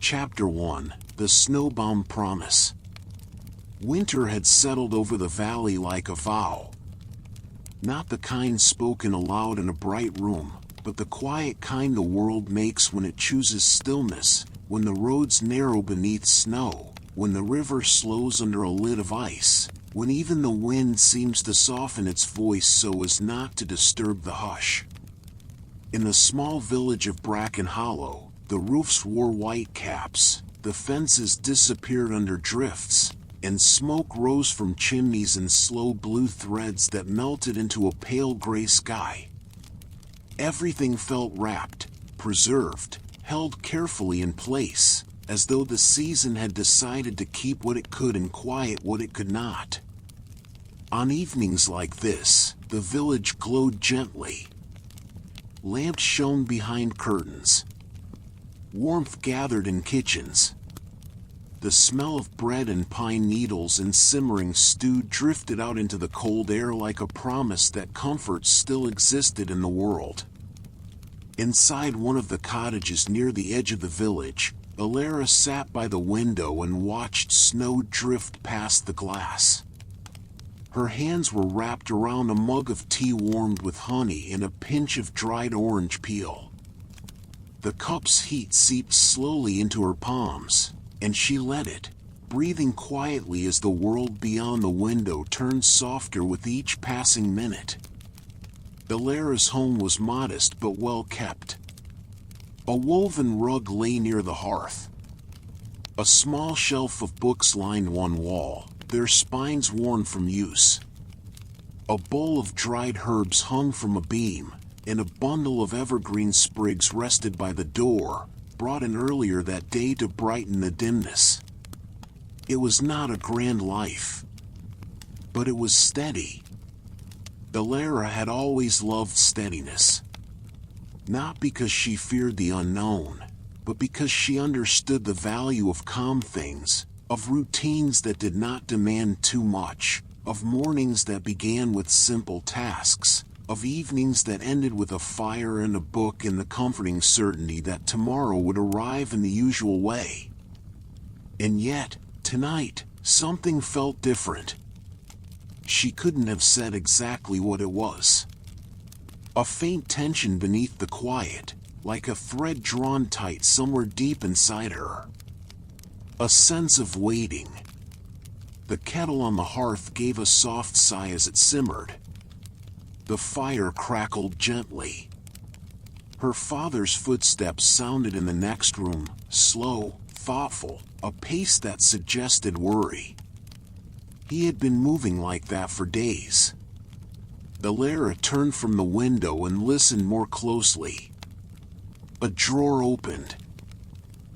Chapter 1: The Snowbound Promise. Winter had settled over the valley like a vow. Not the kind spoken aloud in a bright room, but the quiet kind the world makes when it chooses stillness, when the roads narrow beneath snow, when the river slows under a lid of ice, when even the wind seems to soften its voice so as not to disturb the hush. In the small village of Bracken Hollow, the roofs wore white caps, the fences disappeared under drifts, and smoke rose from chimneys in slow blue threads that melted into a pale gray sky. Everything felt wrapped, preserved, held carefully in place, as though the season had decided to keep what it could and quiet what it could not. On evenings like this, the village glowed gently. Lamps shone behind curtains. Warmth gathered in kitchens. The smell of bread and pine needles and simmering stew drifted out into the cold air like a promise that comfort still existed in the world. Inside one of the cottages near the edge of the village, Elara sat by the window and watched snow drift past the glass. Her hands were wrapped around a mug of tea warmed with honey and a pinch of dried orange peel. The cup's heat seeped slowly into her palms, and she let it, breathing quietly as the world beyond the window turned softer with each passing minute. Elara's home was modest but well kept. A woven rug lay near the hearth. A small shelf of books lined one wall, their spines worn from use. A bowl of dried herbs hung from a beam, and a bundle of evergreen sprigs rested by the door, brought in earlier that day to brighten the dimness. It was not a grand life, but it was steady. Elara had always loved steadiness. Not because she feared the unknown, but because she understood the value of calm things, of routines that did not demand too much, of mornings that began with simple tasks, of evenings that ended with a fire and a book and the comforting certainty that tomorrow would arrive in the usual way. And yet, tonight, something felt different. She couldn't have said exactly what it was. A faint tension beneath the quiet, like a thread drawn tight somewhere deep inside her. A sense of waiting. The kettle on the hearth gave a soft sigh as it simmered. The fire crackled gently. Her father's footsteps sounded in the next room, slow, thoughtful, a pace that suggested worry. He had been moving like that for days. Elara turned from the window and listened more closely. A drawer opened.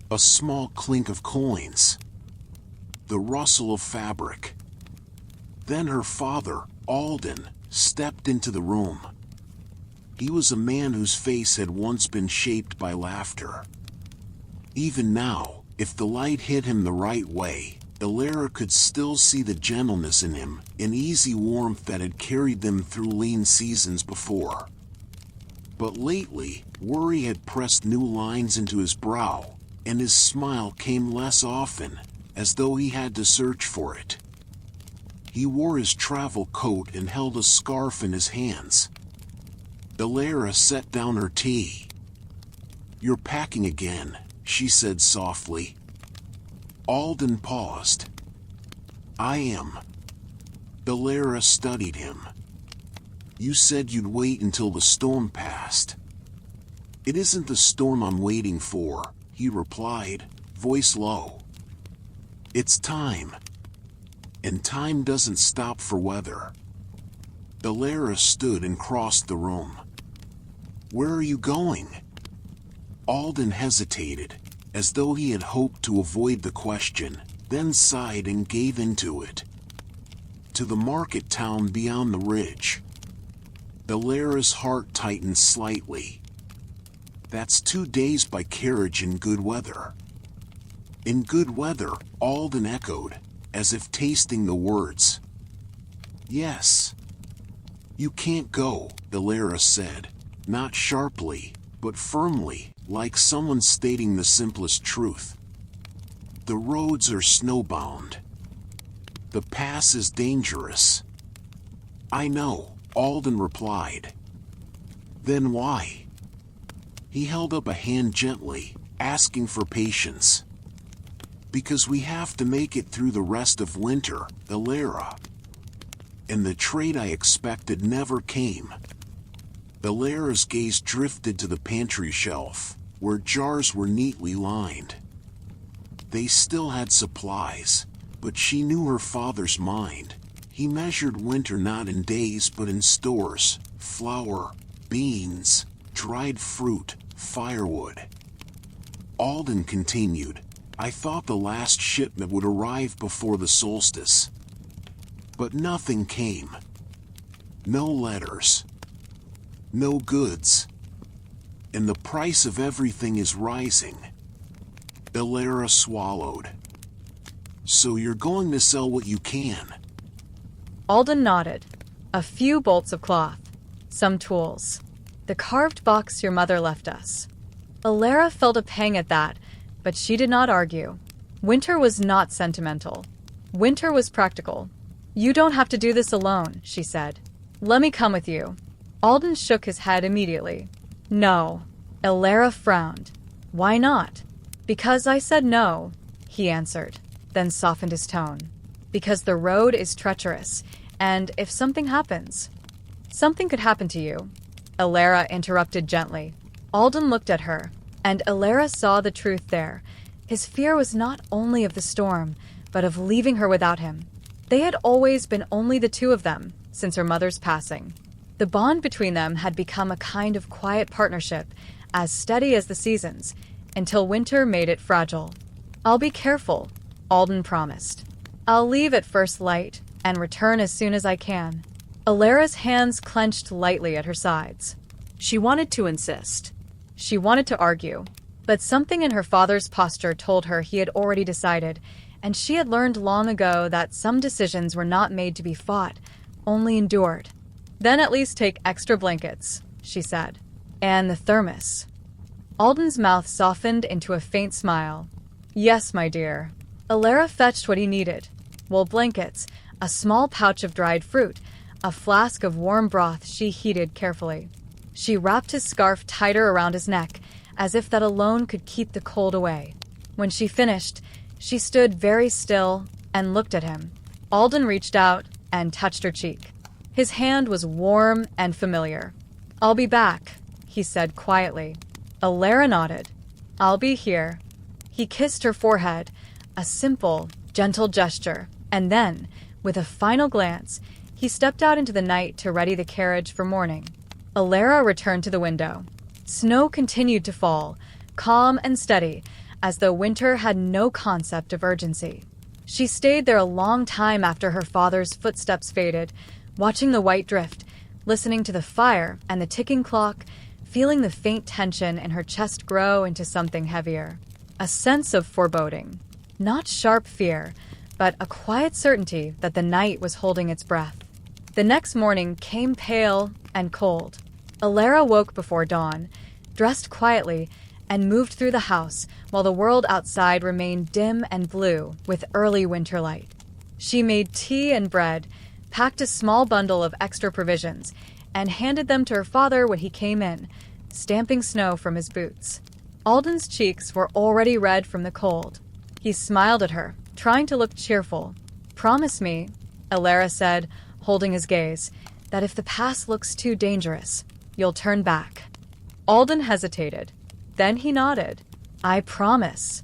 A small clink of coins. The rustle of fabric. Then her father, Alden, stepped into the room. He was a man whose face had once been shaped by laughter. Even now, if the light hit him the right way, Elara could still see the gentleness in him, an easy warmth that had carried them through lean seasons before. But lately, worry had pressed new lines into his brow, and his smile came less often, as though he had to search for it. He wore his travel coat and held a scarf in his hands. Elara set down her tea. "You're packing again," she said softly. Alden paused. "I am." Elara studied him. "You said you'd wait until the storm passed." "It isn't the storm I'm waiting for," he replied, voice low. "It's time. And time doesn't stop for weather." Elara stood and crossed the room. "Where are you going?" Alden hesitated, as though he had hoped to avoid the question, then sighed and gave into it. "To the market town beyond the ridge." Elara's heart tightened slightly. "That's 2 days by carriage in good weather." "In good weather," Alden echoed, as if tasting the words. "Yes." "You can't go," Elara said, not sharply, but firmly, like someone stating the simplest truth. The roads are snowbound. The pass is dangerous. I know, Alden replied. Then why? He held up a hand gently, asking for patience. Because we have to make it through the rest of winter, Elara. And the trade I expected never came. Elara's gaze drifted to the pantry shelf, where jars were neatly lined. They still had supplies, but she knew her father's mind. He measured winter not in days but in stores, flour, beans, dried fruit, firewood. Alden continued, I thought the last shipment would arrive before the solstice. But nothing came. No letters. No goods. And the price of everything is rising. Elara swallowed. So you're going to sell what you can? Alden nodded. A few bolts of cloth. Some tools. The carved box your mother left us. Elara felt a pang at that, but she did not argue. Winter was not sentimental. Winter was practical. You don't have to do this alone, she said. Let me come with you. Alden shook his head immediately. No. Elara frowned. Why not? Because I said no, he answered, then softened his tone. Because the road is treacherous, and if something happens, something could happen to you. Elara interrupted gently. Alden looked at her, and Elara saw the truth there. His fear was not only of the storm, but of leaving her without him. They had always been only the two of them, since her mother's passing. The bond between them had become a kind of quiet partnership, as steady as the seasons, until winter made it fragile. I'll be careful, Alden promised. I'll leave at first light and return as soon as I can. Elara's hands clenched lightly at her sides. She wanted to insist. She wanted to argue. But something in her father's posture told her he had already decided, and she had learned long ago that some decisions were not made to be fought, only endured. Then at least take extra blankets, she said. And the thermos. Alden's mouth softened into a faint smile. Yes, my dear. Elara fetched what he needed. Wool blankets, a small pouch of dried fruit, a flask of warm broth she heated carefully. She wrapped his scarf tighter around his neck, as if that alone could keep the cold away. When she finished, she stood very still and looked at him. Alden reached out and touched her cheek. His hand was warm and familiar. I'll be back, he said quietly. Elara nodded. I'll be here. He kissed her forehead, a simple, gentle gesture, and then, with a final glance, he stepped out into the night to ready the carriage for morning. Elara returned to the window. Snow continued to fall, calm and steady, as though winter had no concept of urgency. She stayed there a long time after her father's footsteps faded, watching the white drift, listening to the fire and the ticking clock, feeling the faint tension in her chest grow into something heavier. A sense of foreboding. Not sharp fear, but a quiet certainty that the night was holding its breath. The next morning came pale and cold. Elara woke before dawn, dressed quietly, and moved through the house while the world outside remained dim and blue with early winter light. She made tea and bread, packed a small bundle of extra provisions, and handed them to her father when he came in, stamping snow from his boots. Alden's cheeks were already red from the cold. He smiled at her, trying to look cheerful. Promise me, Elara said, holding his gaze, that if the pass looks too dangerous, you'll turn back. Alden hesitated. Then he nodded. I promise.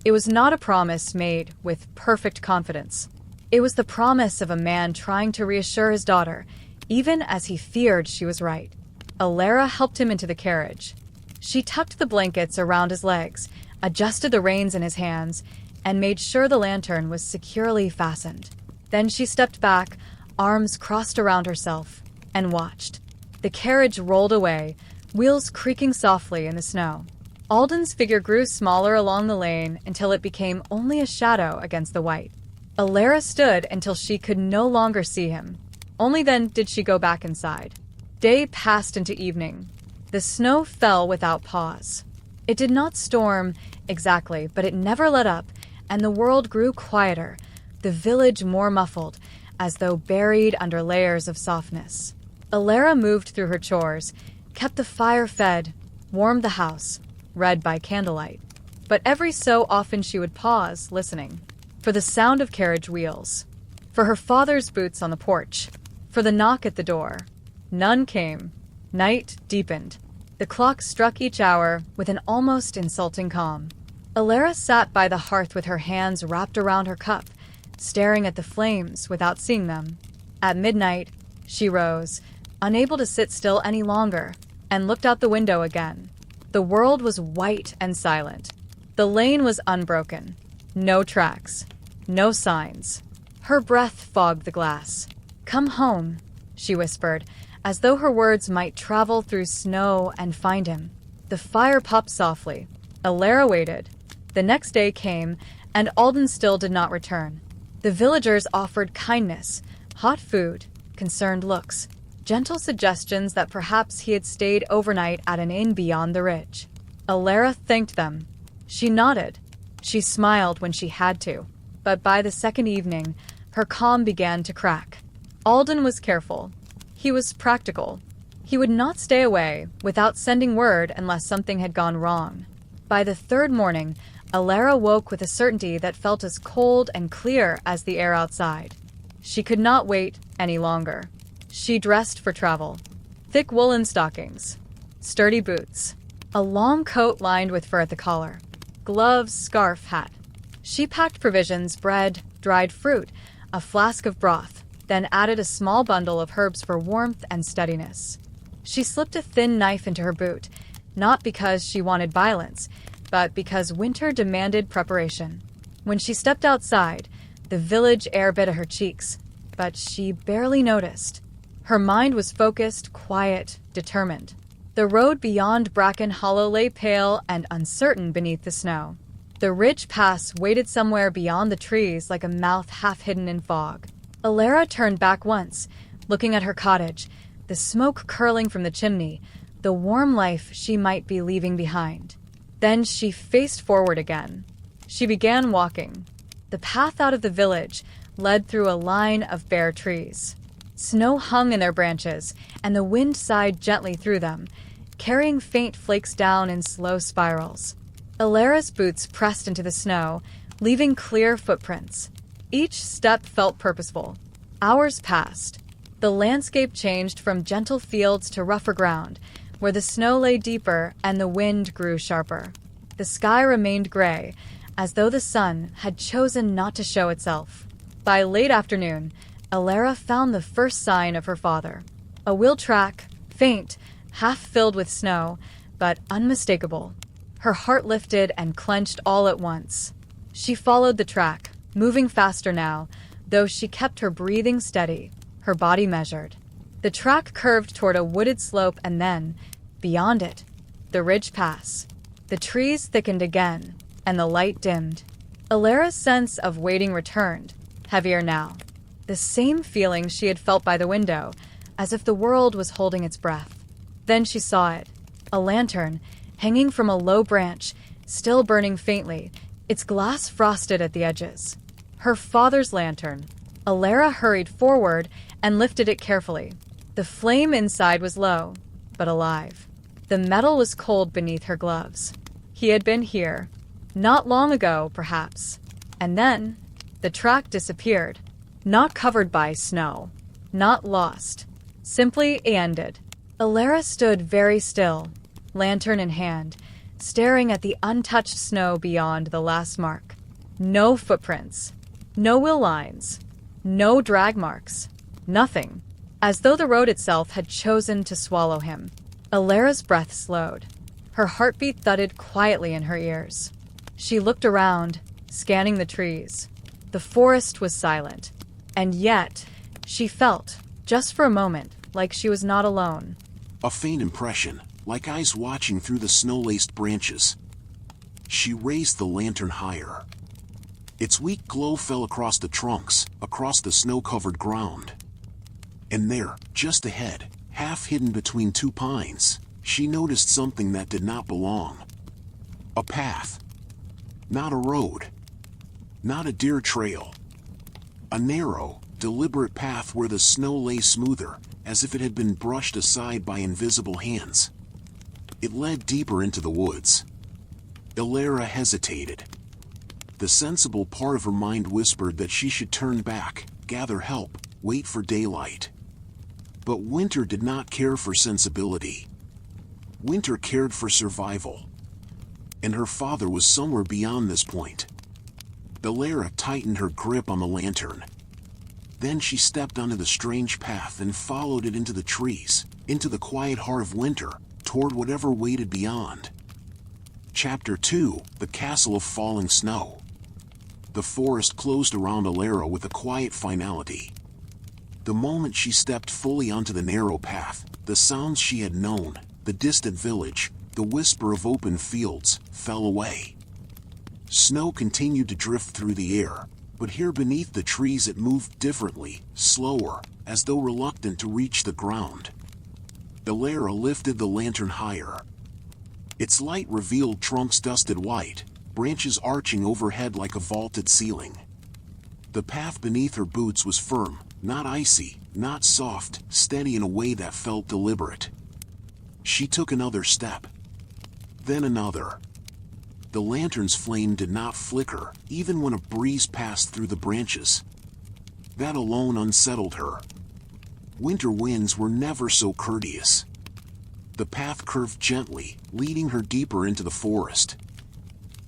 It was not a promise made with perfect confidence. It was the promise of a man trying to reassure his daughter, even as he feared she was right. Elara helped him into the carriage. She tucked the blankets around his legs, adjusted the reins in his hands, and made sure the lantern was securely fastened. Then she stepped back, arms crossed around herself, and watched. The carriage rolled away, wheels creaking softly in the snow. Alden's figure grew smaller along the lane until it became only a shadow against the white. Elara stood until she could no longer see him. Only then did she go back inside. Day passed into evening. The snow fell without pause. It did not storm exactly, but it never let up, and the world grew quieter, the village more muffled, as though buried under layers of softness. Elara moved through her chores, kept the fire fed, warmed the house, read by candlelight. But every so often she would pause, listening, for the sound of carriage wheels, for her father's boots on the porch, for the knock at the door. None came. Night deepened. The clock struck each hour with an almost insulting calm. Elara sat by the hearth with her hands wrapped around her cup, staring at the flames without seeing them. At midnight, she rose, unable to sit still any longer, and looked out the window again. The world was white and silent. The lane was unbroken. No tracks. No signs. Her breath fogged the glass. "Come home," she whispered, as though her words might travel through snow and find him. The fire popped softly. Elara waited. The next day came, and Alden still did not return. The villagers offered kindness, hot food, concerned looks, gentle suggestions that perhaps he had stayed overnight at an inn beyond the ridge. Elara thanked them. She nodded. She smiled when she had to. But by the second evening, her calm began to crack. Alden was careful. He was practical. He would not stay away without sending word unless something had gone wrong. By the third morning, Elara woke with a certainty that felt as cold and clear as the air outside. She could not wait any longer. She dressed for travel. Thick woolen stockings, sturdy boots, a long coat lined with fur at the collar, gloves, scarf, hat. She packed provisions, bread, dried fruit, a flask of broth, then added a small bundle of herbs for warmth and steadiness. She slipped a thin knife into her boot, not because she wanted violence, but because winter demanded preparation. When she stepped outside, the village air bit at her cheeks, but she barely noticed. Her mind was focused, quiet, determined. The road beyond Bracken Hollow lay pale and uncertain beneath the snow. The ridge pass waited somewhere beyond the trees like a mouth half hidden in fog. Elara turned back once, looking at her cottage, the smoke curling from the chimney, the warm life she might be leaving behind. Then she faced forward again. She began walking. The path out of the village led through a line of bare trees. Snow hung in their branches, and the wind sighed gently through them, carrying faint flakes down in slow spirals. Elara's boots pressed into the snow, leaving clear footprints. Each step felt purposeful. Hours passed. The landscape changed from gentle fields to rougher ground, where the snow lay deeper and the wind grew sharper. The sky remained gray, as though the sun had chosen not to show itself. By late afternoon, Elara found the first sign of her father. A wheel track, faint, half filled with snow, but unmistakable. Her heart lifted and clenched all at once. She followed the track, moving faster now, though she kept her breathing steady, her body measured. The track curved toward a wooded slope and then, beyond it, the ridge pass. The trees thickened again, and the light dimmed. Elara's sense of waiting returned, heavier now. The same feeling she had felt by the window, as if the world was holding its breath. Then she saw it, a lantern, hanging from a low branch, still burning faintly, its glass frosted at the edges. Her father's lantern. Elara hurried forward and lifted it carefully. The flame inside was low, but alive. The metal was cold beneath her gloves. He had been here. Not long ago, perhaps. And then, the track disappeared. Not covered by snow. Not lost. Simply ended. Elara stood very still, lantern in hand, staring at the untouched snow beyond the last mark. No footprints. No wheel lines. No drag marks. Nothing. As though the road itself had chosen to swallow him. Elara's breath slowed. Her heartbeat thudded quietly in her ears. She looked around, scanning the trees. The forest was silent. And yet, she felt, just for a moment, like she was not alone. A faint impression, like eyes watching through the snow-laced branches. She raised the lantern higher. Its weak glow fell across the trunks, across the snow-covered ground. And there, just ahead, half hidden between two pines, she noticed something that did not belong. A path. Not a road. Not a deer trail. A narrow, deliberate path where the snow lay smoother, as if it had been brushed aside by invisible hands. It led deeper into the woods. Elara hesitated. The sensible part of her mind whispered that she should turn back, gather help, wait for daylight. But Winter did not care for sensibility. Winter cared for survival. And her father was somewhere beyond this point. Elara tightened her grip on the lantern. Then she stepped onto the strange path and followed it into the trees, into the quiet heart of winter, toward whatever waited beyond. Chapter 2: The Castle of Falling Snow. The forest closed around Elara with a quiet finality. The moment she stepped fully onto the narrow path, the sounds she had known, the distant village, the whisper of open fields, fell away. Snow continued to drift through the air, but here beneath the trees it moved differently, slower, as though reluctant to reach the ground. Elara lifted the lantern higher. Its light revealed trunks dusted white, branches arching overhead like a vaulted ceiling. The path beneath her boots was firm, not icy, not soft, steady in a way that felt deliberate. She took another step. Then another. The lantern's flame did not flicker, even when a breeze passed through the branches. That alone unsettled her. Winter winds were never so courteous. The path curved gently, leading her deeper into the forest.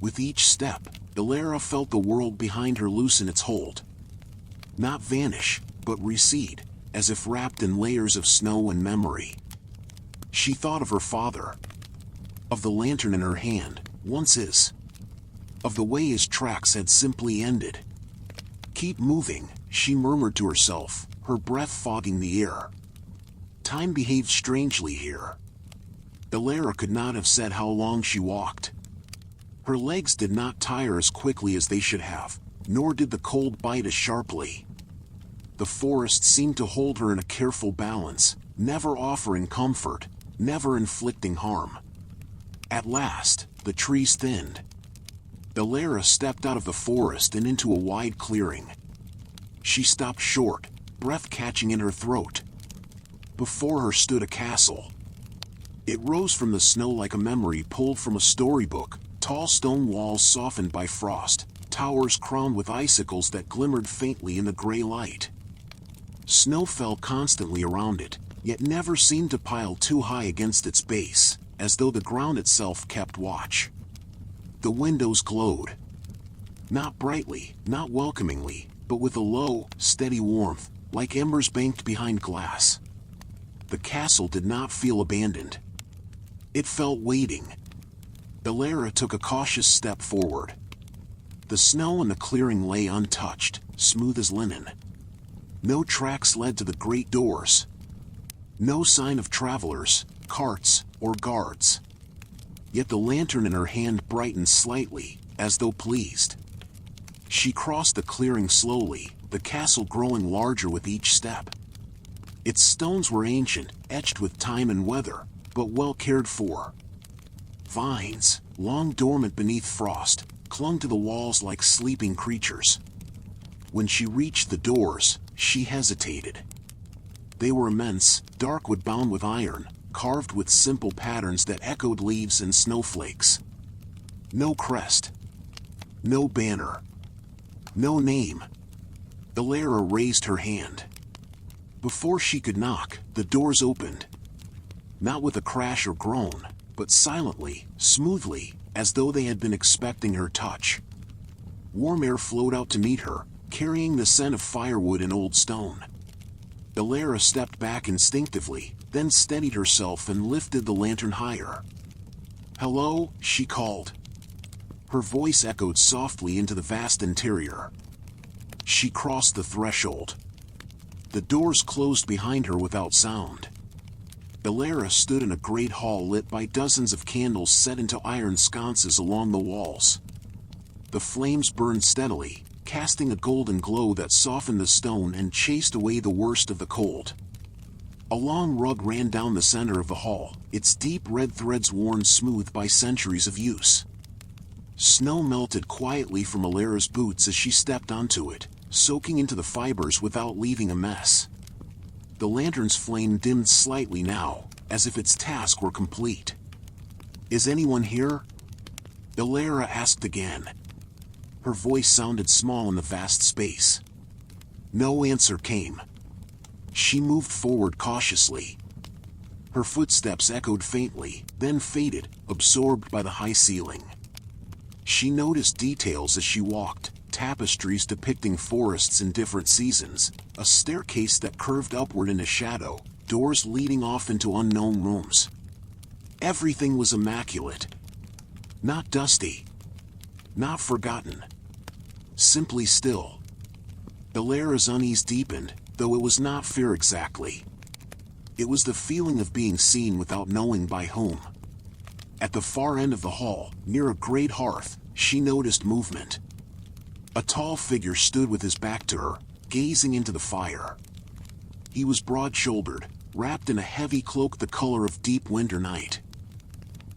With each step, Elara felt the world behind her loosen its hold. Not vanish, but recede, as if wrapped in layers of snow and memory. She thought of her father. Of the lantern in her hand, once his. Of the way his tracks had simply ended. "Keep moving," she murmured to herself, her breath fogging the air. Time behaved strangely here. Elara could not have said how long she walked. Her legs did not tire as quickly as they should have, nor did the cold bite as sharply. The forest seemed to hold her in a careful balance, never offering comfort, never inflicting harm. At last, the trees thinned. Elara stepped out of the forest and into a wide clearing. She stopped short, breath catching in her throat. Before her stood a castle. It rose from the snow like a memory pulled from a storybook, tall stone walls softened by frost, towers crowned with icicles that glimmered faintly in the gray light. Snow fell constantly around it, yet never seemed to pile too high against its base, as though the ground itself kept watch. The windows glowed. Not brightly, not welcomingly, but with a low, steady warmth, like embers banked behind glass. The castle did not feel abandoned. It felt waiting. Elara took a cautious step forward. The snow in the clearing lay untouched, smooth as linen. No tracks led to the great doors. No sign of travelers, carts, or guards. Yet the lantern in her hand brightened slightly, as though pleased. She crossed the clearing slowly, the castle growing larger with each step. Its stones were ancient, etched with time and weather, but well cared for. Vines, long dormant beneath frost, clung to the walls like sleeping creatures. When she reached the doors, she hesitated. They were immense, dark wood bound with iron, carved with simple patterns that echoed leaves and snowflakes. No crest. No banner. No name. Elara raised her hand. Before she could knock, the doors opened. Not with a crash or groan, but silently, smoothly, as though they had been expecting her touch. Warm air flowed out to meet her, carrying the scent of firewood and old stone. Elara stepped back instinctively, then steadied herself and lifted the lantern higher. "Hello," she called. Her voice echoed softly into the vast interior. She crossed the threshold. The doors closed behind her without sound. Elara stood in a great hall lit by dozens of candles set into iron sconces along the walls. The flames burned steadily, casting a golden glow that softened the stone and chased away the worst of the cold. A long rug ran down the center of the hall, its deep red threads worn smooth by centuries of use. Snow melted quietly from Elara's boots as she stepped onto it, soaking into the fibers without leaving a mess. The lantern's flame dimmed slightly now, as if its task were complete. "Is anyone here?" Elara asked again. Her voice sounded small in the vast space. No answer came. She moved forward cautiously. Her footsteps echoed faintly, then faded, absorbed by the high ceiling. She noticed details as she walked, tapestries depicting forests in different seasons, a staircase that curved upward into shadow, doors leading off into unknown rooms. Everything was immaculate. Not dusty. Not forgotten. Simply still. Elara's unease deepened, though it was not fear exactly. It was the feeling of being seen without knowing by whom. At the far end of the hall, near a great hearth, she noticed movement. A tall figure stood with his back to her, gazing into the fire. He was broad-shouldered, wrapped in a heavy cloak the color of deep winter night.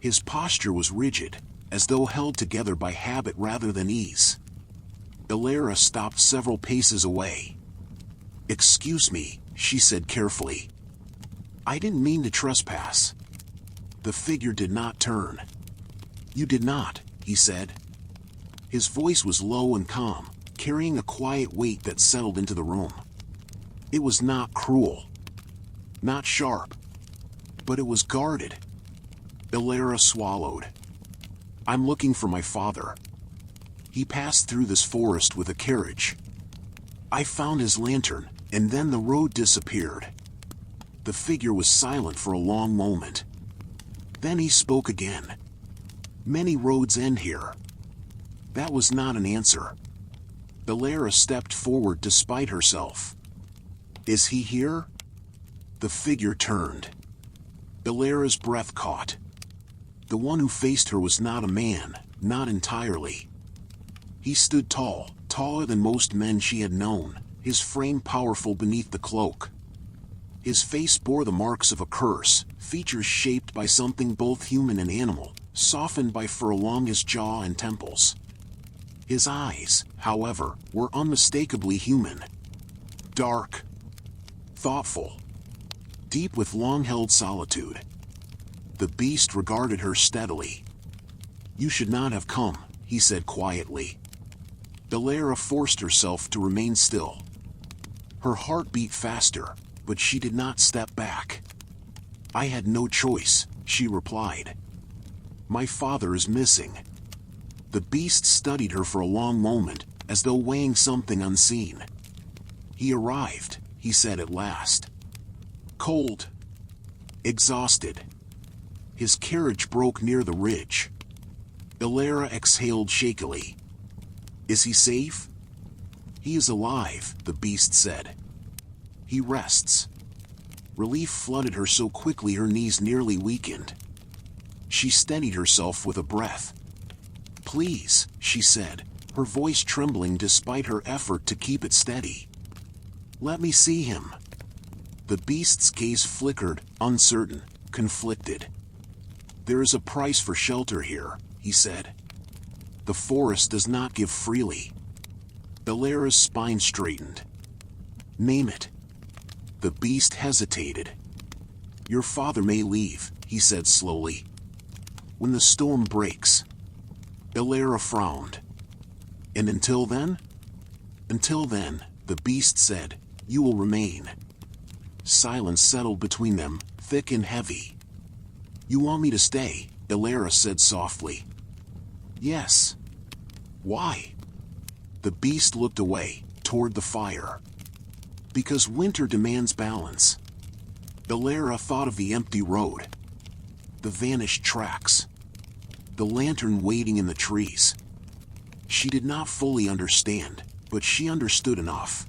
His posture was rigid, as though held together by habit rather than ease. Elara stopped several paces away. "Excuse me," she said carefully. "I didn't mean to trespass." The figure did not turn. "You did not," he said. His voice was low and calm, carrying a quiet weight that settled into the room. It was not cruel. Not sharp. But it was guarded. Elara swallowed. "I'm looking for my father. He passed through this forest with a carriage. I found his lantern, and then the road disappeared." The figure was silent for a long moment. Then he spoke again. "Many roads end here." That was not an answer. Elara stepped forward despite herself. "Is he here?" The figure turned. Elara's breath caught. The one who faced her was not a man, not entirely. He stood tall, taller than most men she had known, his frame powerful beneath the cloak. His face bore the marks of a curse, features shaped by something both human and animal, softened by fur along his jaw and temples. His eyes, however, were unmistakably human. Dark. Thoughtful. Deep with long-held solitude. The beast regarded her steadily. "You should not have come," he said quietly. Elara forced herself to remain still. Her heart beat faster, but she did not step back. "I had no choice," she replied. "My father is missing." The beast studied her for a long moment, as though weighing something unseen. "He arrived," he said at last. "Cold. Exhausted. His carriage broke near the ridge." Elara exhaled shakily. "Is he safe?" "He is alive," the beast said. "He rests." Relief flooded her so quickly her knees nearly weakened. She steadied herself with a breath. "Please," she said, her voice trembling despite her effort to keep it steady. "Let me see him." The beast's gaze flickered, uncertain, conflicted. "There is a price for shelter here," he said. "The forest does not give freely." Elara's spine straightened. "Name it." The beast hesitated. "Your father may leave," he said slowly. "When the storm breaks." Elara frowned. "And until then?" "Until then," the beast said, "you will remain." Silence settled between them, thick and heavy. "You want me to stay?" Elara said softly. "Yes." "Why?" The beast looked away, toward the fire. "Because winter demands balance." Elara thought of the empty road. The vanished tracks. The lantern waiting in the trees. She did not fully understand, but she understood enough.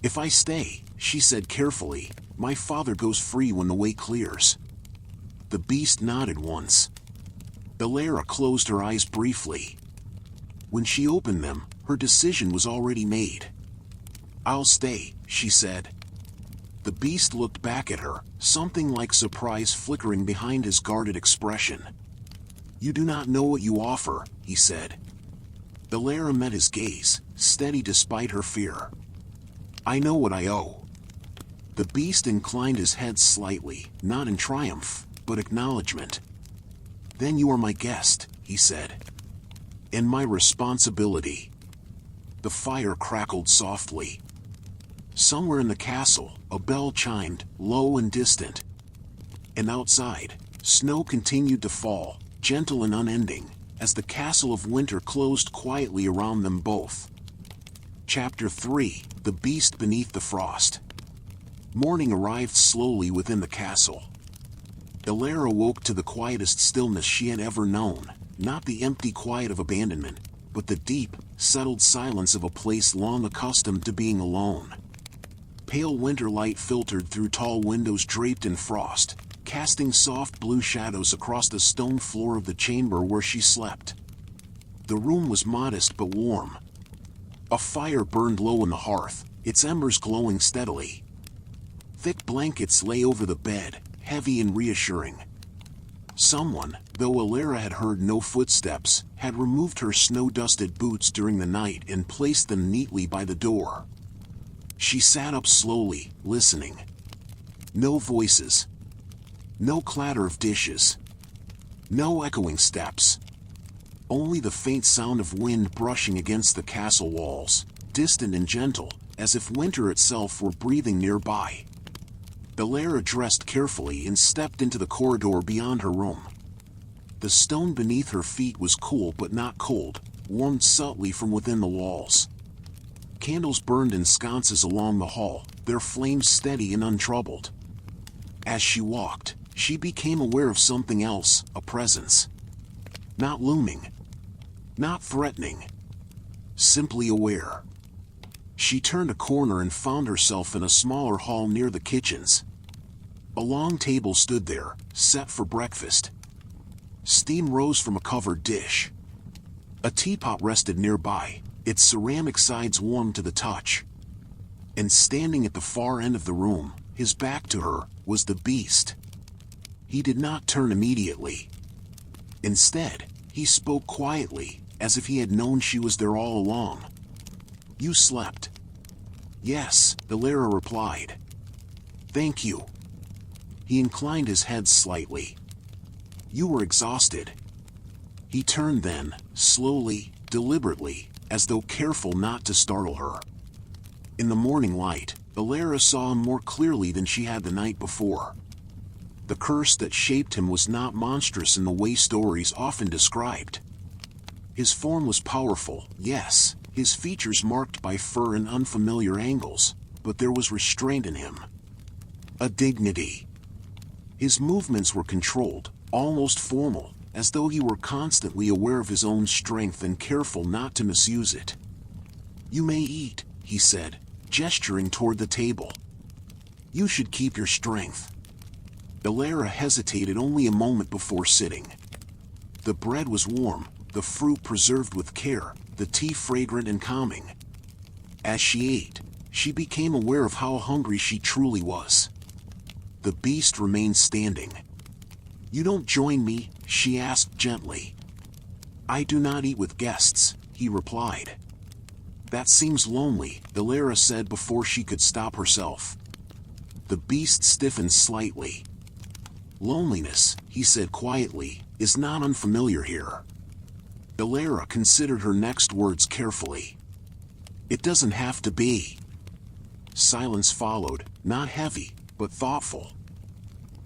"If I stay," she said carefully, "my father goes free when the way clears." The beast nodded once. Elara closed her eyes briefly. When she opened them, her decision was already made. "I'll stay," she said. The beast looked back at her, something like surprise flickering behind his guarded expression. You do not know what you offer, he said. Elara met his gaze, steady despite her fear. I know what I owe. The beast inclined his head slightly, not in triumph, but acknowledgement. Then you are my guest, he said. And my responsibility. The fire crackled softly. Somewhere in the castle, a bell chimed, low and distant. And outside, snow continued to fall, gentle and unending, as the castle of winter closed quietly around them both. Chapter 3: The Beast Beneath the Frost. Morning arrived slowly within the castle. Elara woke to the quietest stillness she had ever known, not the empty quiet of abandonment, but the deep, settled silence of a place long accustomed to being alone. Pale winter light filtered through tall windows draped in frost, casting soft blue shadows across the stone floor of the chamber where she slept. The room was modest but warm. A fire burned low on the hearth, its embers glowing steadily. Thick blankets lay over the bed, heavy and reassuring. Someone, though Elara had heard no footsteps, had removed her snow-dusted boots during the night and placed them neatly by the door. She sat up slowly, listening. No voices. No clatter of dishes. No echoing steps. Only the faint sound of wind brushing against the castle walls, distant and gentle, as if winter itself were breathing nearby. Elara dressed carefully and stepped into the corridor beyond her room. The stone beneath her feet was cool but not cold, warmed subtly from within the walls. Candles burned in sconces along the hall, their flames steady and untroubled. As she walked, she became aware of something else, a presence. Not looming. Not threatening. Simply aware. She turned a corner and found herself in a smaller hall near the kitchens. A long table stood there, set for breakfast. Steam rose from a covered dish. A teapot rested nearby, its ceramic sides warm to the touch. And standing at the far end of the room, his back to her, was the beast. He did not turn immediately. Instead, he spoke quietly, as if he had known she was there all along. You slept. Yes, Elara replied. Thank you. He inclined his head slightly. You were exhausted. He turned then, slowly, deliberately, as though careful not to startle her. In the morning light, Elara saw him more clearly than she had the night before. The curse that shaped him was not monstrous in the way stories often described. His form was powerful, yes, his features marked by fur and unfamiliar angles, but there was restraint in him. A dignity. His movements were controlled, almost formal, as though he were constantly aware of his own strength and careful not to misuse it. You may eat, he said, gesturing toward the table. You should keep your strength. Elara hesitated only a moment before sitting. The bread was warm, the fruit preserved with care, the tea fragrant and calming. As she ate, she became aware of how hungry she truly was. The beast remained standing. You don't join me? She asked gently. I do not eat with guests, he replied. That seems lonely, Elara said before she could stop herself. The beast stiffened slightly. Loneliness, he said quietly, is not unfamiliar here. Elara considered her next words carefully. It doesn't have to be. Silence followed, not heavy, but thoughtful.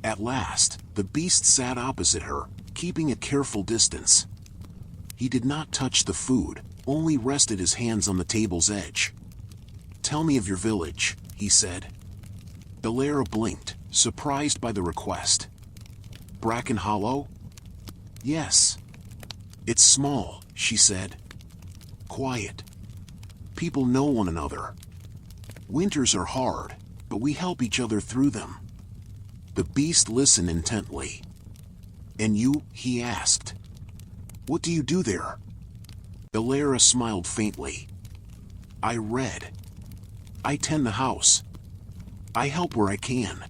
At last, the beast sat opposite her, keeping a careful distance. He did not touch the food, only rested his hands on the table's edge. Tell me of your village, he said. Elara blinked, surprised by the request. Bracken Hollow? Yes. It's small, she said. Quiet. People know one another. Winters are hard, but we help each other through them. The beast listened intently. And you? He asked. What do you do there? Elara smiled faintly. I read. I tend the house. I help where I can.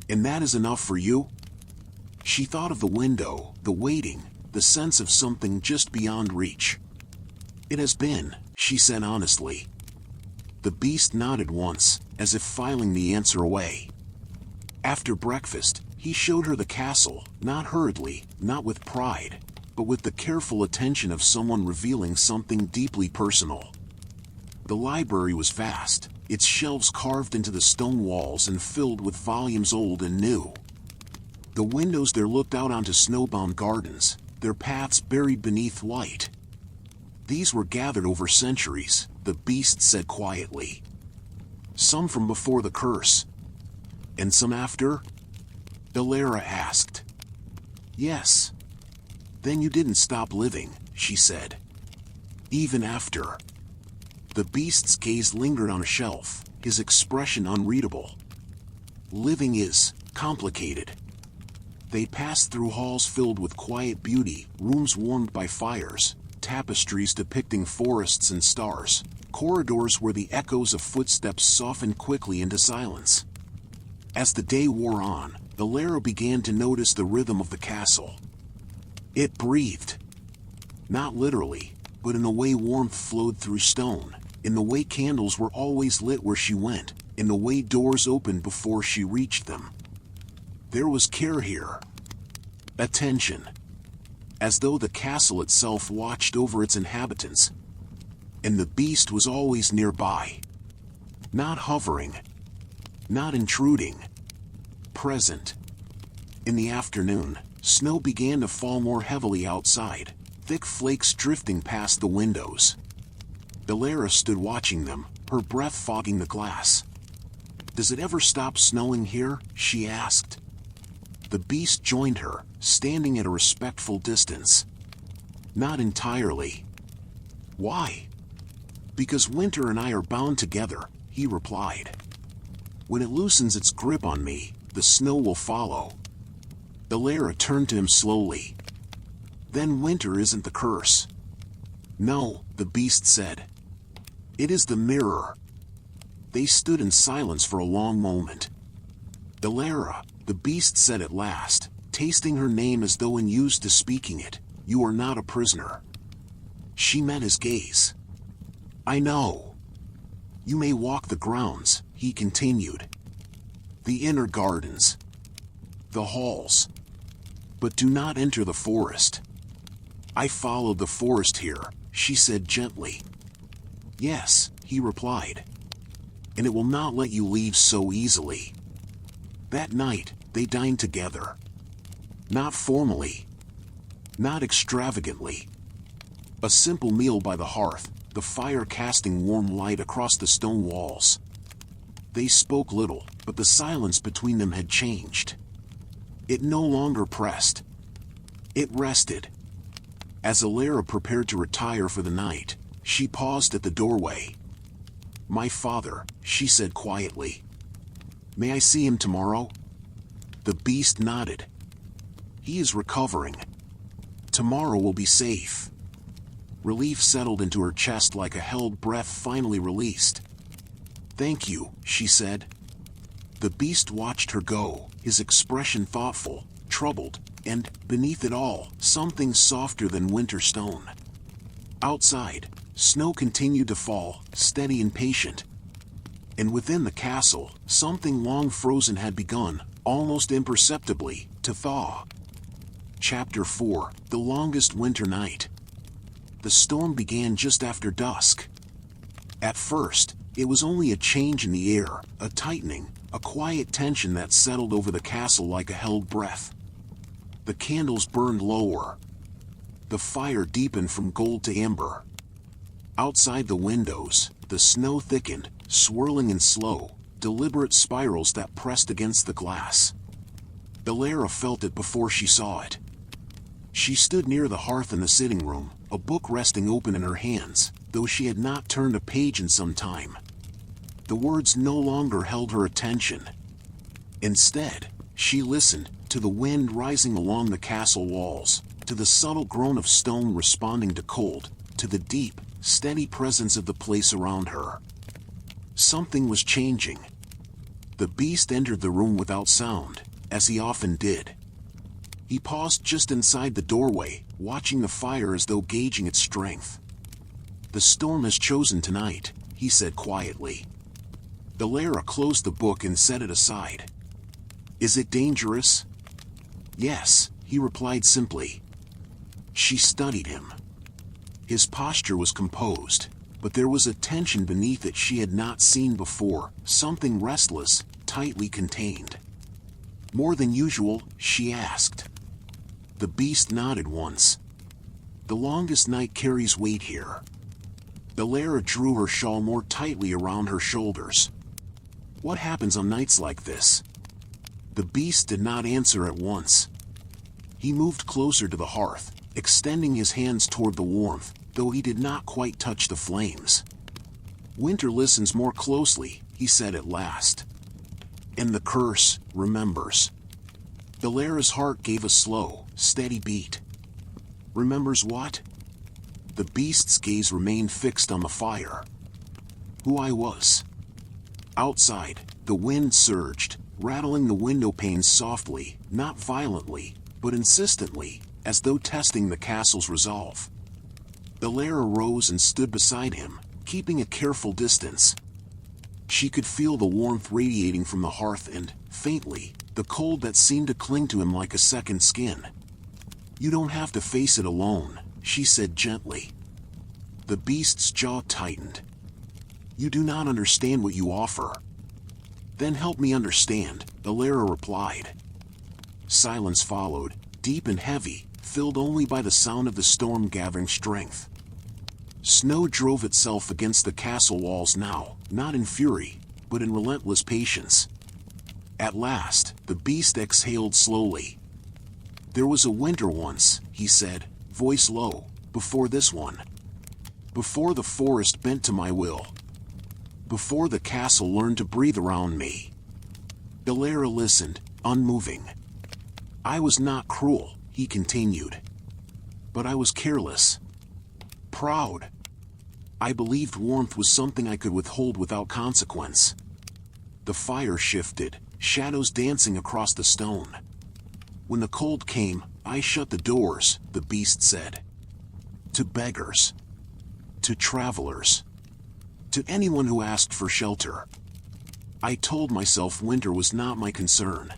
And that is enough for you? She thought of the window, the waiting, the sense of something just beyond reach. "It has been," she said honestly. The beast nodded once, as if filing the answer away. After breakfast, he showed her the castle, not hurriedly, not with pride, but with the careful attention of someone revealing something deeply personal. The library was vast, its shelves carved into the stone walls and filled with volumes old and new. The windows there looked out onto snowbound gardens, their paths buried beneath light. "These were gathered over centuries," the beast said quietly. "Some from before the curse." "And some after?" Elara asked. "Yes." "Then you didn't stop living," she said. "Even after?" The beast's gaze lingered on a shelf, his expression unreadable. "Living is complicated." They passed through halls filled with quiet beauty, rooms warmed by fires, tapestries depicting forests and stars, corridors where the echoes of footsteps softened quickly into silence. As the day wore on, Elara began to notice the rhythm of the castle. It breathed. Not literally, but in the way warmth flowed through stone, in the way candles were always lit where she went, in the way doors opened before she reached them. There was care here. Attention. As though the castle itself watched over its inhabitants. And the beast was always nearby. Not hovering. Not intruding. Present. In the afternoon, snow began to fall more heavily outside, thick flakes drifting past the windows. Elara stood watching them, her breath fogging the glass. "Does it ever stop snowing here?" she asked. The beast joined her, standing at a respectful distance. "Not entirely." "Why?" "Because winter and I are bound together," he replied. "When it loosens its grip on me, the snow will follow." Elara turned to him slowly. "Then winter isn't the curse." "No," the beast said. "It is the mirror." They stood in silence for a long moment. "Elara," the beast said at last, tasting her name as though unused to speaking it, "you are not a prisoner." She met his gaze. "I know. You may walk the grounds," he continued. "The inner gardens. The halls. But do not enter the forest." "I followed the forest here," she said gently. "Yes," he replied. "And it will not let you leave so easily." That night, they dined together. Not formally. Not extravagantly. A simple meal by the hearth, the fire casting warm light across the stone walls. They spoke little, but the silence between them had changed. It no longer pressed. It rested. As Elara prepared to retire for the night, she paused at the doorway. "My father," she said quietly. "May I see him tomorrow?" The beast nodded. "He is recovering. Tomorrow will be safe." Relief settled into her chest like a held breath finally released. "Thank you," she said. The beast watched her go, his expression thoughtful, troubled, and, beneath it all, something softer than winter stone. Outside, snow continued to fall, steady and patient. And within the castle, something long frozen had begun, almost imperceptibly, to thaw. Chapter 4: The Longest Winter Night. The storm began just after dusk. At first, it was only a change in the air, a tightening, a quiet tension that settled over the castle like a held breath. The candles burned lower. The fire deepened from gold to amber. Outside the windows, the snow thickened, swirling in slow, deliberate spirals that pressed against the glass. Elara felt it before she saw it. She stood near the hearth in the sitting room, a book resting open in her hands, though she had not turned a page in some time. The words no longer held her attention. Instead, she listened to the wind rising along the castle walls, to the subtle groan of stone responding to cold, to the deep, steady presence of the place around her. Something was changing. The beast entered the room without sound, as he often did. He paused just inside the doorway, watching the fire as though gauging its strength. "The storm has chosen tonight," he said quietly. Elara closed the book and set it aside. "Is it dangerous?" "Yes," he replied simply. She studied him. His posture was composed, but there was a tension beneath it she had not seen before, something restless, tightly contained. "More than usual?" she asked. The beast nodded once. "The longest night carries weight here." Elara drew her shawl more tightly around her shoulders. "What happens on nights like this?" The beast did not answer at once. He moved closer to the hearth, extending his hands toward the warmth, though he did not quite touch the flames. "Winter listens more closely," he said at last. "And the curse remembers." Elara's heart gave a slow, steady beat. "Remembers what?" The beast's gaze remained fixed on the fire. "Who I was." Outside, the wind surged, rattling the window panes softly, not violently, but insistently, as though testing the castle's resolve. Elara rose and stood beside him, keeping a careful distance. She could feel the warmth radiating from the hearth and, faintly, the cold that seemed to cling to him like a second skin. "You don't have to face it alone," she said gently. The beast's jaw tightened. "You do not understand what you offer." "Then help me understand," Elara replied. Silence followed, deep and heavy, filled only by the sound of the storm gathering strength. Snow drove itself against the castle walls now, not in fury, but in relentless patience. At last, the beast exhaled slowly. "There was a winter once," he said, voice low, "before this one. Before the forest bent to my will. Before the castle learned to breathe around me." Elara listened, unmoving. "I was not cruel," he continued. "But I was careless. Proud. I believed warmth was something I could withhold without consequence." The fire shifted, shadows dancing across the stone. "When the cold came, I shut the doors," the beast said. "To beggars. To travelers. To anyone who asked for shelter. I told myself winter was not my concern."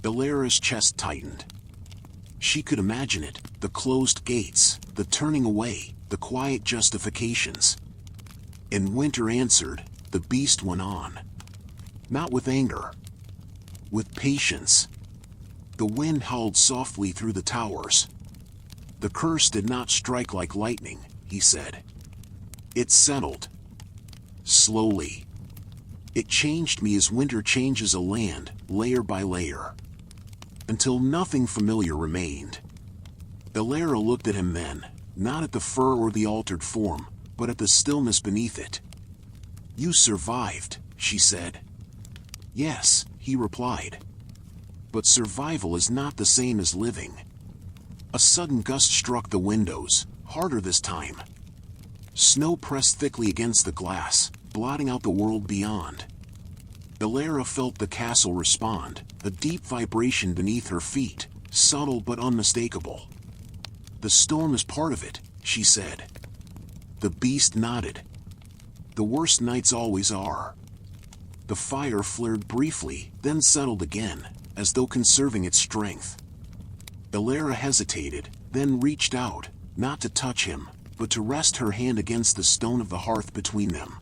Elara's chest tightened. She could imagine it, the closed gates, the turning away, the quiet justifications. "And winter answered," the beast went on. "Not with anger. With patience." The wind howled softly through the towers. "The curse did not strike like lightning," he said. "It settled. Slowly. It changed me as winter changes a land, layer by layer. Until nothing familiar remained." Elara looked at him then, not at the fur or the altered form, but at the stillness beneath it. "You survived," she said. "Yes," he replied. "But survival is not the same as living." A sudden gust struck the windows, harder this time. Snow pressed thickly against the glass, blotting out the world beyond. Elara felt the castle respond, a deep vibration beneath her feet, subtle but unmistakable. "The storm is part of it," she said. The beast nodded. "The worst nights always are." The fire flared briefly, then settled again, as though conserving its strength. Elara hesitated, then reached out, not to touch him, but to rest her hand against the stone of the hearth between them.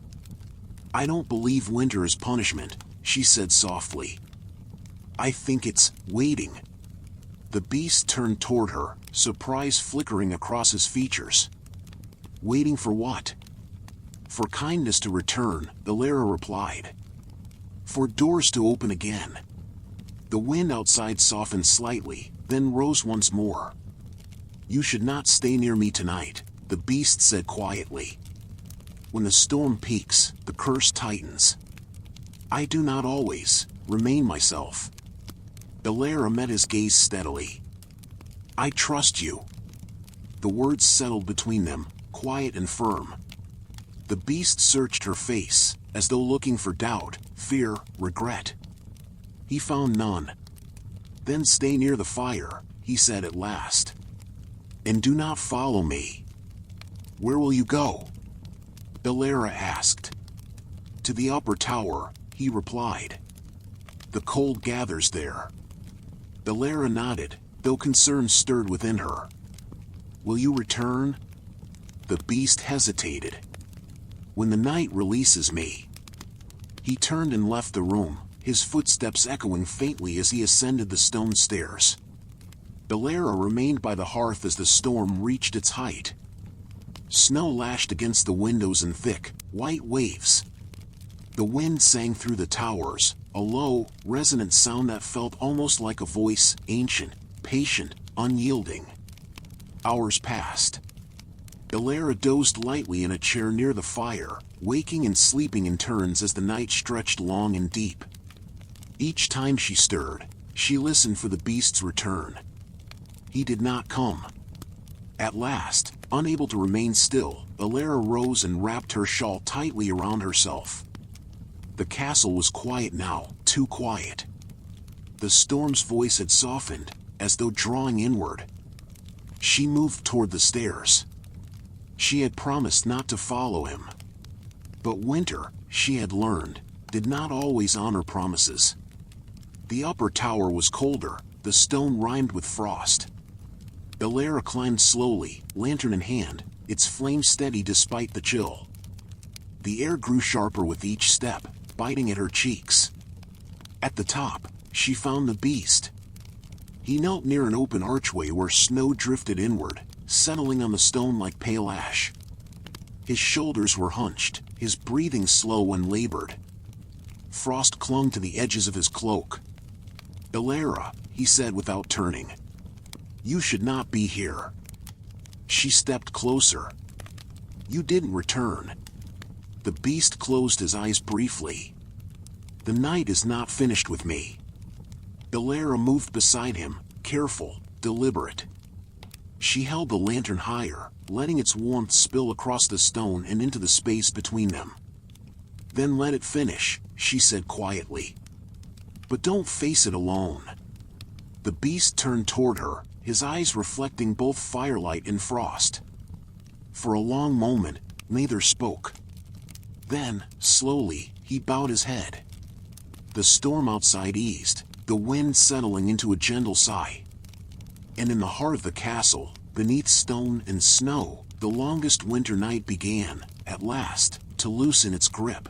"I don't believe winter is punishment," she said softly. "I think it's waiting." The beast turned toward her, surprise flickering across his features. "Waiting for what?" "For kindness to return," Elara replied. "For doors to open again." The wind outside softened slightly, then rose once more. "You should not stay near me tonight," the beast said quietly. "When the storm peaks, the curse tightens. I do not always remain myself." Elara met his gaze steadily. "I trust you." The words settled between them, quiet and firm. The beast searched her face, as though looking for doubt, fear, regret. He found none. "Then stay near the fire," he said at last. "And do not follow me." "Where will you go?" Elara asked. "To the upper tower," he replied. "The cold gathers there." Elara nodded, though concern stirred within her. "Will you return?" The beast hesitated. "When the night releases me." He turned and left the room, his footsteps echoing faintly as he ascended the stone stairs. Elara remained by the hearth as the storm reached its height. Snow lashed against the windows in thick, white waves. The wind sang through the towers, a low, resonant sound that felt almost like a voice, ancient, patient, unyielding. Hours passed. Elara dozed lightly in a chair near the fire, waking and sleeping in turns as the night stretched long and deep. Each time she stirred, she listened for the beast's return. He did not come. At last, unable to remain still, Elara rose and wrapped her shawl tightly around herself. The castle was quiet now, too quiet. The storm's voice had softened, as though drawing inward. She moved toward the stairs. She had promised not to follow him. But winter, she had learned, did not always honor promises. The upper tower was colder, the stone rimed with frost. Elara climbed slowly, lantern in hand, its flame steady despite the chill. The air grew sharper with each step, biting at her cheeks. At the top, she found the beast. He knelt near an open archway where snow drifted inward, settling on the stone like pale ash. His shoulders were hunched, his breathing slow and labored. Frost clung to the edges of his cloak. "Elara," he said without turning. "You should not be here." She stepped closer. "You didn't return." The beast closed his eyes briefly. "The night is not finished with me." Elara moved beside him, careful, deliberate. She held the lantern higher, letting its warmth spill across the stone and into the space between them. "Then let it finish," she said quietly. "But don't face it alone." The beast turned toward her, his eyes reflecting both firelight and frost. For a long moment, neither spoke. Then, slowly, he bowed his head. The storm outside eased, the wind settling into a gentle sigh. And in the heart of the castle, beneath stone and snow, the longest winter night began, at last, to loosen its grip.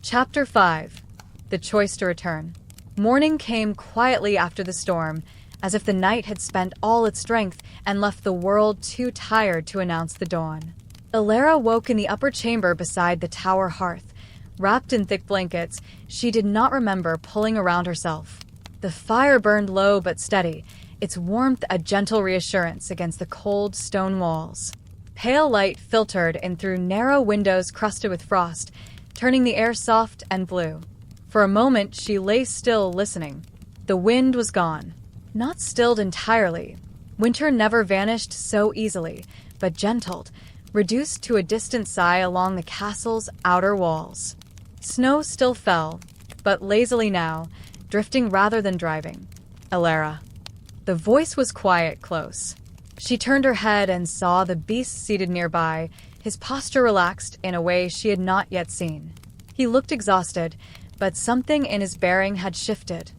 Chapter 5. The Choice to Return. Morning came quietly after the storm, as if the night had spent all its strength and left the world too tired to announce the dawn. Elara woke in the upper chamber beside the tower hearth. Wrapped in thick blankets, she did not remember pulling around herself. The fire burned low but steady, its warmth a gentle reassurance against the cold stone walls. Pale light filtered in through narrow windows crusted with frost, turning the air soft and blue. For a moment she lay still, listening. The wind was gone. Not stilled entirely. Winter never vanished so easily, but gentled, reduced to a distant sigh along the castle's outer walls. Snow still fell, but lazily now, drifting rather than driving. Elara. The voice was quiet, close. She turned her head and saw the beast seated nearby, his posture relaxed in a way she had not yet seen. He looked exhausted, but something in his bearing had shifted.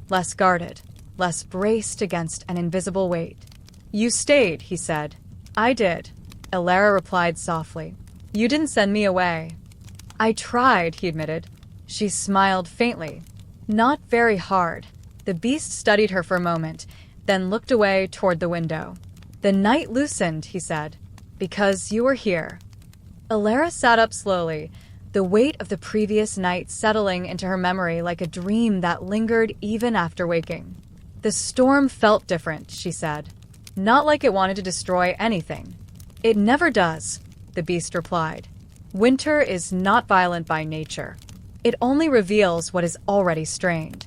Less guarded, less braced against an invisible weight. "You stayed," he said. "I did," Elara replied softly. "You didn't send me away." "I tried," he admitted. She smiled faintly. Not very hard. The beast studied her for a moment, then looked away toward the window. "The night loosened," he said, "because you were here." Elara sat up slowly, the weight of the previous night settling into her memory like a dream that lingered even after waking. "The storm felt different," she said. "Not like it wanted to destroy anything." "It never does," the beast replied. "Winter is not violent by nature. It only reveals what is already strained."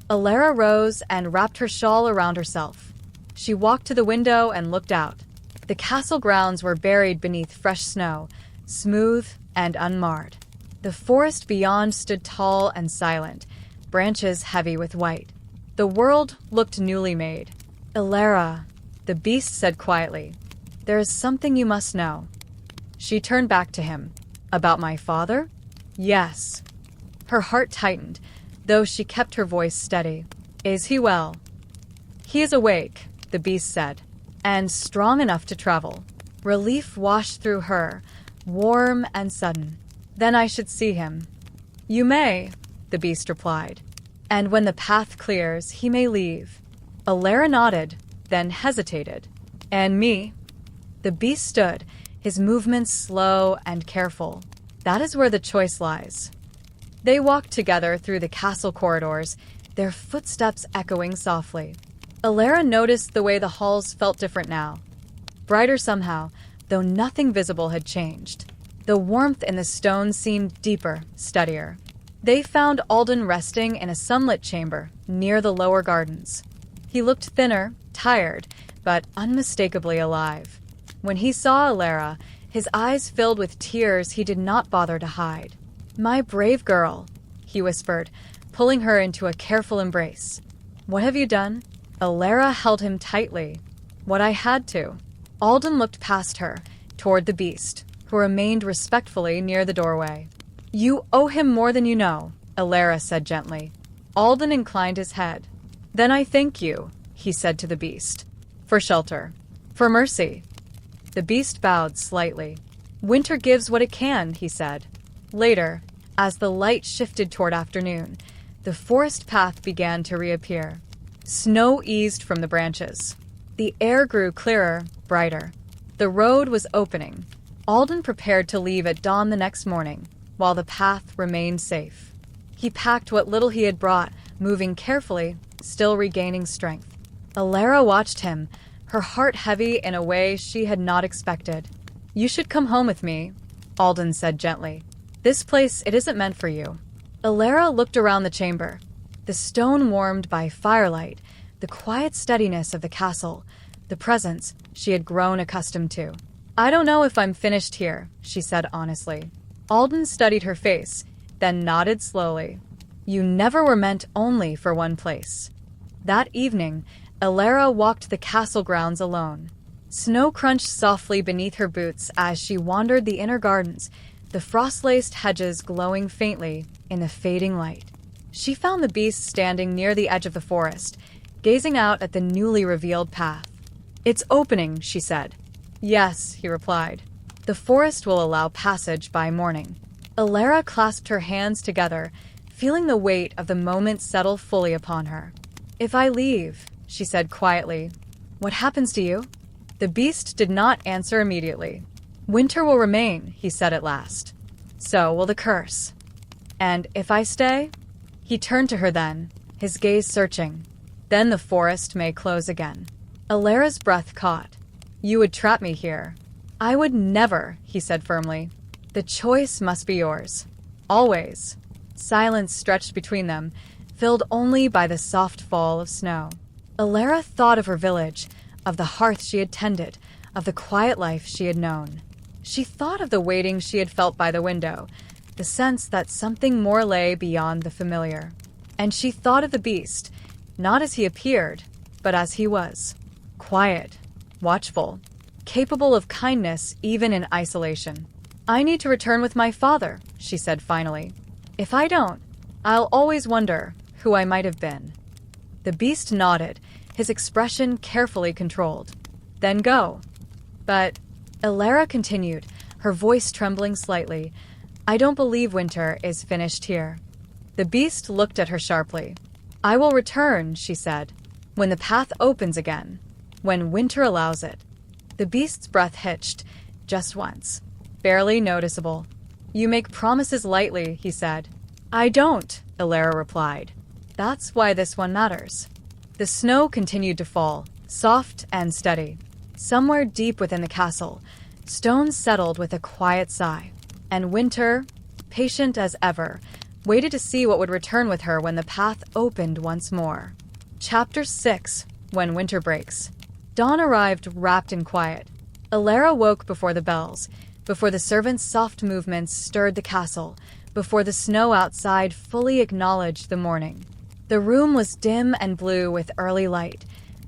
Elara rose and wrapped her shawl around herself. She walked to the window and looked out. The castle grounds were buried beneath fresh snow, smooth and unmarred. The forest beyond stood tall and silent, branches heavy with white. The world looked newly made. Elara, the beast said quietly, there is something you must know. She turned back to him. About my father? Yes. Her heart tightened, though she kept her voice steady. Is he well? He is awake, the beast said, and strong enough to travel. Relief washed through her, warm and sudden. Then I should see him. You may, the beast replied, and when the path clears, he may leave. Elara nodded, then hesitated. And me? The beast stood, his movements slow and careful. That is where the choice lies. They walked together through the castle corridors, their footsteps echoing softly. Elara noticed the way the halls felt different now. Brighter somehow, though nothing visible had changed. The warmth in the stone seemed deeper, steadier. They found Alden resting in a sunlit chamber near the lower gardens. He looked thinner, tired, but unmistakably alive. When he saw Elara, his eyes filled with tears he did not bother to hide. My brave girl, he whispered, pulling her into a careful embrace. What have you done? Elara held him tightly. What I had to. Alden looked past her, toward the beast, who remained respectfully near the doorway. You owe him more than you know, Elara said gently. Alden inclined his head. Then I thank you, he said to the beast. For shelter. For mercy. The beast bowed slightly. Winter gives what it can, he said. Later, as the light shifted toward afternoon, the forest path began to reappear. Snow eased from the branches. The air grew clearer, brighter. The road was opening. Alden prepared to leave at dawn the next morning, while the path remained safe. He packed what little he had brought, moving carefully, still regaining strength. Elara watched him, her heart heavy in a way she had not expected. You should come home with me, Alden said gently. This place, it isn't meant for you. Elara looked around the chamber. The stone warmed by firelight, the quiet steadiness of the castle, the presence she had grown accustomed to. I don't know if I'm finished here, she said honestly. Alden studied her face, then nodded slowly. You never were meant only for one place. That evening, Elara walked the castle grounds alone. Snow crunched softly beneath her boots as she wandered the inner gardens, the frost-laced hedges glowing faintly in the fading light. She found the beast standing near the edge of the forest, gazing out at the newly revealed path. It's opening, she said. Yes, he replied. The forest will allow passage by morning. Elara clasped her hands together, feeling the weight of the moment settle fully upon her. If I leave, she said quietly, what happens to you? The beast did not answer immediately. Winter will remain, he said at last. So will the curse. And if I stay? He turned to her then, his gaze searching. Then the forest may close again. Elara's breath caught. You would trap me here. I would never, he said firmly. The choice must be yours. Always. Silence stretched between them, filled only by the soft fall of snow. Elara thought of her village, of the hearth she had tended, of the quiet life she had known. She thought of the waiting she had felt by the window, the sense that something more lay beyond the familiar. And she thought of the beast, not as he appeared, but as he was. Quiet, watchful, capable of kindness even in isolation. I need to return with my father, she said finally. If I don't, I'll always wonder who I might have been. The beast nodded, his expression carefully controlled. Then go. But Elara continued, her voice trembling slightly. I don't believe winter is finished here. The beast looked at her sharply. I will return, she said, when the path opens again, when winter allows it. The beast's breath hitched, just once, barely noticeable. You make promises lightly, he said. I don't, Elara replied. That's why this one matters. The snow continued to fall, soft and steady. Somewhere deep within the castle, stones settled with a quiet sigh, and winter, patient as ever, waited to see what would return with her when the path opened once more. Chapter 6. When Winter Breaks. Dawn arrived wrapped in quiet. Elara woke before the bells, before the servants' soft movements stirred the castle, before the snow outside fully acknowledged the morning. The room was dim and blue with early light.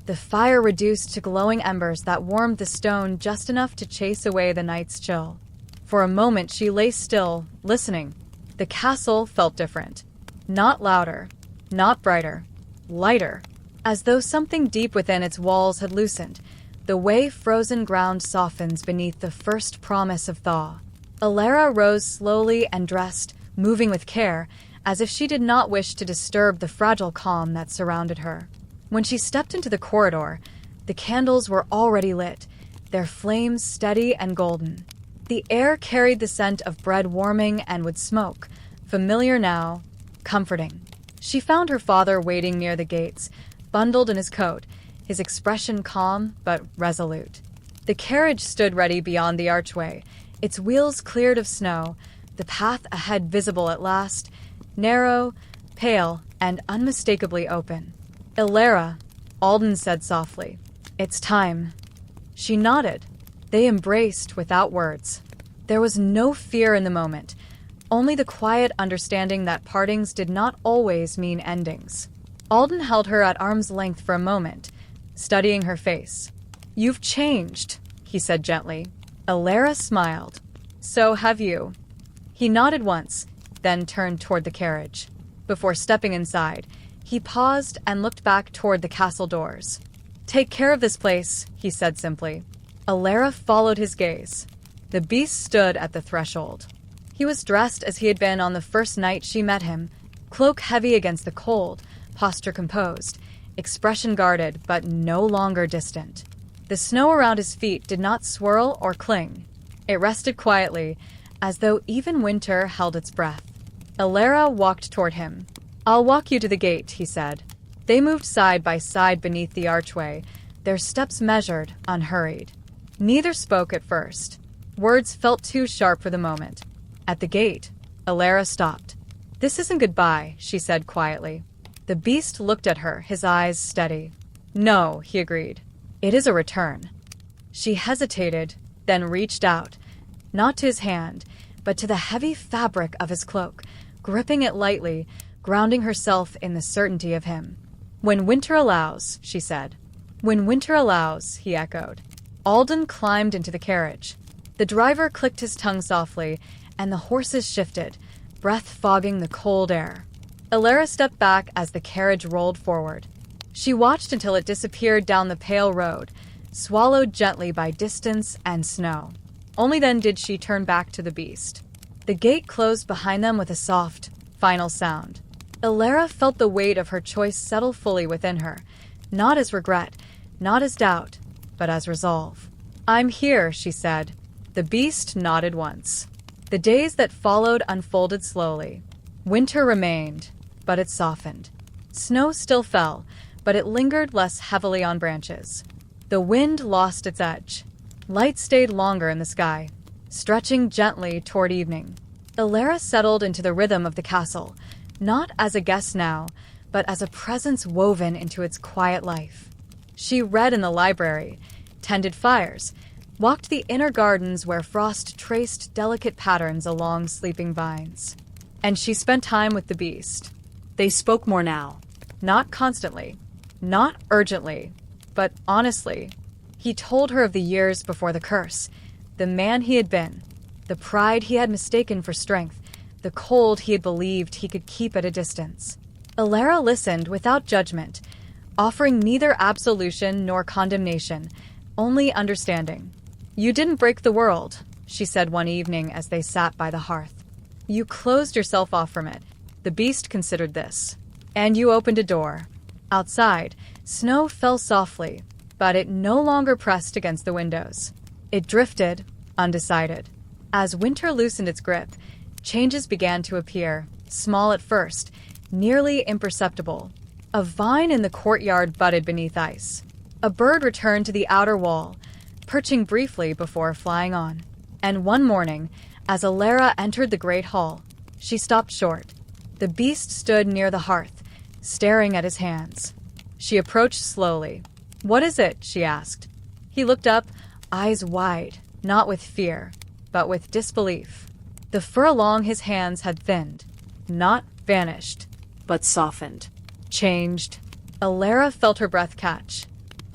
The fire reduced to glowing embers that warmed the stone just enough to chase away the night's chill. For a moment she lay still, listening. The castle felt different. Not louder, not brighter, lighter, as though something deep within its walls had loosened, the way frozen ground softens beneath the first promise of thaw. Elara rose slowly and dressed, moving with care, as if she did not wish to disturb the fragile calm that surrounded her. When she stepped into the corridor, the candles were already lit, their flames steady and golden. The air carried the scent of bread warming and wood smoke, familiar now, comforting. She found her father waiting near the gates, bundled in his coat, his expression calm but resolute. The carriage stood ready beyond the archway, its wheels cleared of snow, the path ahead visible at last, narrow, pale, and unmistakably open. "Elara," Alden said softly. "It's time." She nodded. They embraced without words. There was no fear in the moment, only the quiet understanding that partings did not always mean endings. Alden held her at arm's length for a moment, studying her face. "You've changed," he said gently. Elara smiled. "So have you." He nodded once, then turned toward the carriage. Before stepping inside, he paused and looked back toward the castle doors. "Take care of this place," he said simply. Elara followed his gaze. The beast stood at the threshold. He was dressed as he had been on the first night she met him, cloak heavy against the cold, posture composed, expression guarded but no longer distant. The snow around his feet did not swirl or cling. It rested quietly, as though even winter held its breath. Elara walked toward him. "I'll walk you to the gate," he said. They moved side by side beneath the archway, their steps measured, unhurried. Neither spoke at first. Words felt too sharp for the moment. At the gate, Elara stopped. "This isn't goodbye," she said quietly. The beast looked at her, his eyes steady. "No," he agreed. "It is a return." She hesitated, then reached out, not to his hand, but to the heavy fabric of his cloak, gripping it lightly, grounding herself in the certainty of him. "When winter allows," she said. "When winter allows," he echoed. Alden climbed into the carriage. The driver clicked his tongue softly, and the horses shifted, breath fogging the cold air. Elara stepped back as the carriage rolled forward. She watched until it disappeared down the pale road, swallowed gently by distance and snow. Only then did she turn back to the beast. The gate closed behind them with a soft, final sound. Elara felt the weight of her choice settle fully within her, not as regret, not as doubt, but as resolve. "I'm here," she said. The beast nodded once. The days that followed unfolded slowly. Winter remained, but it softened. Snow still fell, but it lingered less heavily on branches. The wind lost its edge. Light stayed longer in the sky, stretching gently toward evening. Elara settled into the rhythm of the castle, not as a guest now, but as a presence woven into its quiet life. She read in the library, tended fires, walked the inner gardens where frost traced delicate patterns along sleeping vines. And she spent time with the beast. They spoke more now. Not constantly, not urgently, but honestly. He told her of the years before the curse, the man he had been, the pride he had mistaken for strength, the cold he had believed he could keep at a distance. Elara listened without judgment, offering neither absolution nor condemnation, only understanding. "You didn't break the world," she said one evening as they sat by the hearth. "You closed yourself off from it." The beast considered this. "And you opened a door." Outside, snow fell softly, but it no longer pressed against the windows. It drifted, undecided. As winter loosened its grip, changes began to appear, small at first, nearly imperceptible. A vine in the courtyard budded beneath ice. A bird returned to the outer wall, perching briefly before flying on. And one morning, as Elara entered the great hall, she stopped short. The beast stood near the hearth, staring at his hands. She approached slowly. "What is it?" she asked. He looked up, eyes wide, not with fear, but with disbelief. The fur along his hands had thinned, not vanished, but softened, changed. Elara felt her breath catch.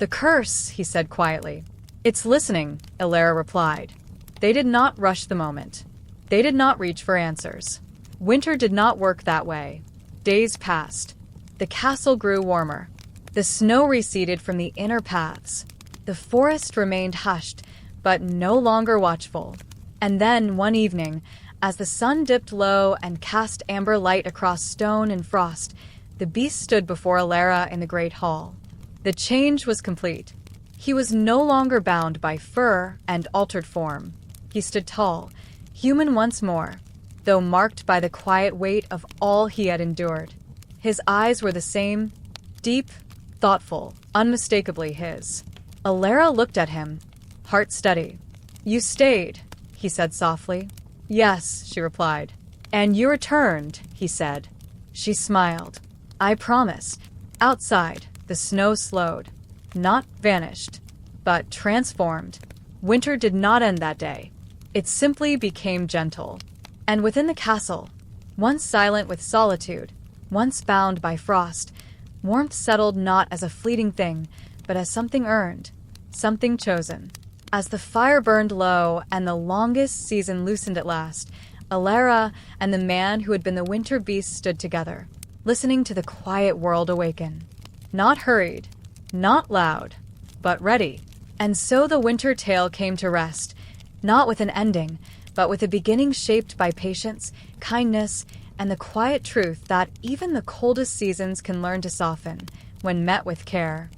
"The curse," he said quietly. "It's listening," Elara replied. They did not rush the moment. They did not reach for answers. Winter did not work that way. Days passed. The castle grew warmer. The snow receded from the inner paths. The forest remained hushed, but no longer watchful. And then, one evening, as the sun dipped low and cast amber light across stone and frost, the beast stood before Elara in the great hall. The change was complete. He was no longer bound by fur and altered form. He stood tall, human once more, though marked by the quiet weight of all he had endured. His eyes were the same, deep, thoughtful, unmistakably his. Elara looked at him, heart steady. "You stayed," he said softly. "Yes," she replied. "And you returned," he said. She smiled. "I promise." Outside, the snow slowed. Not vanished, but transformed. Winter did not end that day. It simply became gentle. And within the castle, once silent with solitude, once bound by frost, warmth settled not as a fleeting thing, but as something earned, something chosen. As the fire burned low and the longest season loosened at last, Elara and the man who had been the winter beast stood together, listening to the quiet world awaken. Not hurried, not loud, but ready. And so the winter tale came to rest, not with an ending, but with a beginning shaped by patience, kindness, and the quiet truth that even the coldest seasons can learn to soften when met with care.